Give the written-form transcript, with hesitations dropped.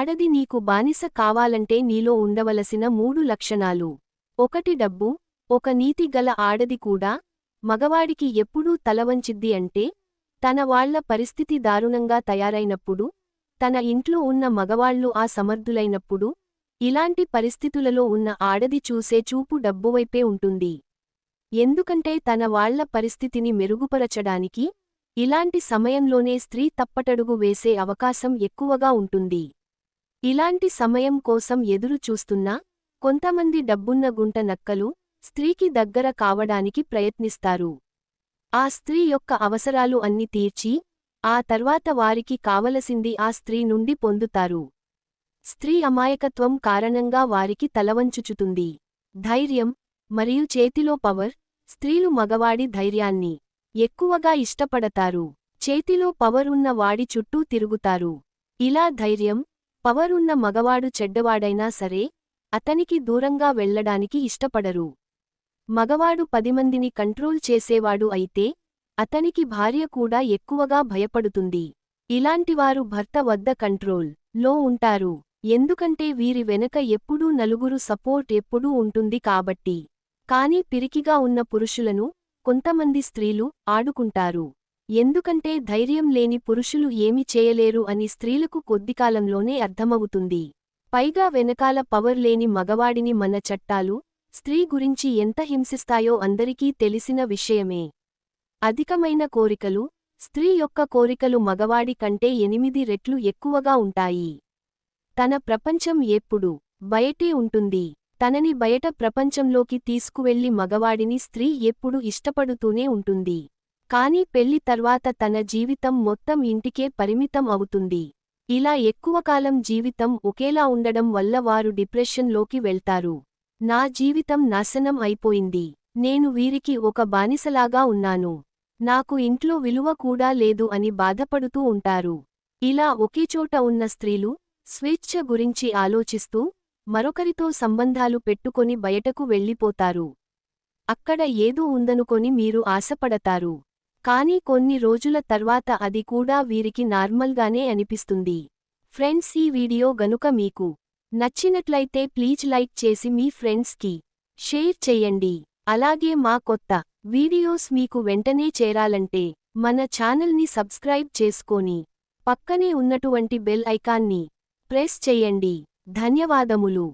ఆడది నీకు బానిస కావాలంటే నీలో ఉండవలసిన 3 లక్షణాలు. 1 డబ్బు. ఒక నీతి గల ఆడది కూడా మగవాడికి ఎప్పుడూ తలవంచిద్ది అంటే తన వాళ్ల పరిస్థితి దారుణంగా తయారైనప్పుడు, తన ఇంట్లో ఉన్న మగవాళ్లు సమర్థులైనప్పుడు, ఇలాంటి పరిస్థితులలో ఉన్న ఆడది చూసే చూపు డబ్బువైపే ఉంటుంది. ఎందుకంటే తన వాళ్ల పరిస్థితిని మెరుగుపరచడానికి ఇలాంటి సమయంలోనే స్త్రీ తప్పటడుగు వేసే అవకాశం ఎక్కువగా ఉంటుంది. ఇలాంటి సమయం కోసం ఎదురు చూస్తున్నా కొంతమంది డబ్బున్న గుంట నక్కలు స్త్రీకి దగ్గర కావడానికి ప్రయత్నిస్తారు. ఆ స్త్రీ యొక్క అవసరాలు అన్ని తీర్చి ఆ తర్వాత వారికి కావలసింది ఆ స్త్రీ నుండి పొందుతారు. స్త్రీ అమాయకత్వం కారణంగా వారికి తలవంచుచుతుంది. ధైర్యం మరియు చేతిలో పవర్. స్త్రీలు మగవాడి ధైర్యాన్ని ఎక్కువగా ఇష్టపడతారు. చేతిలో పవర్ ఉన్న వాడి చుట్టూ తిరుగుతారు. ఇలా ధైర్యం, పవర్ ఉన్న మగవాడు చెడ్డవాడైనా సరే అతనికి దూరంగా వెళ్లడానికి ఇష్టపడరు. మగవాడు 10 మందిని కంట్రోల్ చేసేవాడు అయితే అతనికి భార్య కూడా ఎక్కువగా భయపడుతుంది. ఇలాంటివారు భర్త వద్ద కంట్రోల్ లో ఉంటారు. ఎందుకంటే వీరి వెనక ఎప్పుడూ నలుగురు సపోర్ట్ ఎప్పుడూ ఉంటుంది కాబట్టి. కానీ పిరికిగా ఉన్న పురుషులను కొంతమంది స్త్రీలు ఆడుకుంటారు. ఎందుకంటే ధైర్యం లేని పురుషులు ఏమి చేయలేరు అని స్త్రీలకు కొద్దికాలంలోనే అర్థమవుతుంది. పైగా వెనకాల పవర్ లేని మగవాడిని మన చట్టాలు స్త్రీ గురించి ఎంత హింసిస్తాయో అందరికీ తెలిసిన విషయమే. అధికమైన కోరికలు. స్త్రీ యొక్క కోరికలు మగవాడి కంటే 8 రెట్లు ఎక్కువగా ఉంటాయి. తన ప్రపంచం ఎప్పుడు బయటే ఉంటుంది. తనని బయట ప్రపంచంలోకి తీసుకువెళ్లి మగవాడిని స్త్రీ ఎప్పుడు ఇష్టపడుతూనే ఉంటుంది. కానీ పెళ్లి తర్వాత తన జీవితం మొత్తం ఇంటికే పరిమితం అవుతుంది. ఇలా ఎక్కువకాలం జీవితం ఒకేలా ఉండడం వల్ల వారు డిప్రెషన్లోకి వెళ్తారు. నా జీవితం నాశనం అయిపోయింది. నేను వీరికి ఒక బానిసలాగా ఉన్నాను. నాకు ఇంట్లో విలువ కూడా లేదు అని బాధపడుతూ ఉంటారు. ఇలా ఒకేచోట ఉన్న స్త్రీలు స్వేచ్ఛ గురించి ఆలోచిస్తూ మరొకరితో సంబంధాలు పెట్టుకొని బయటకు వెళ్ళిపోతారు. అక్కడ ఏదో ఉందనుకొని మీరు ఆశపడతారు. కానీ కొన్ని రోజుల తర్వాత అది కూడా వీరికి నార్మల్గానే అనిపిస్తుంది. ఫ్రెండ్స్, ఈ వీడియో గనుక మీకు నచ్చినట్లయితే ప్లీజ్ లైక్ చేసి మీ ఫ్రెండ్స్కి షేర్ చేయండి. అలాగే మా కొత్త వీడియోస్ మీకు వెంటనే చేరాలంటే మన ఛానల్ని సబ్స్క్రైబ్ చేసుకొని పక్కనే ఉన్నటువంటి బెల్ ఐకాన్ని ప్రెస్ చేయండి. ధన్యవాదములు.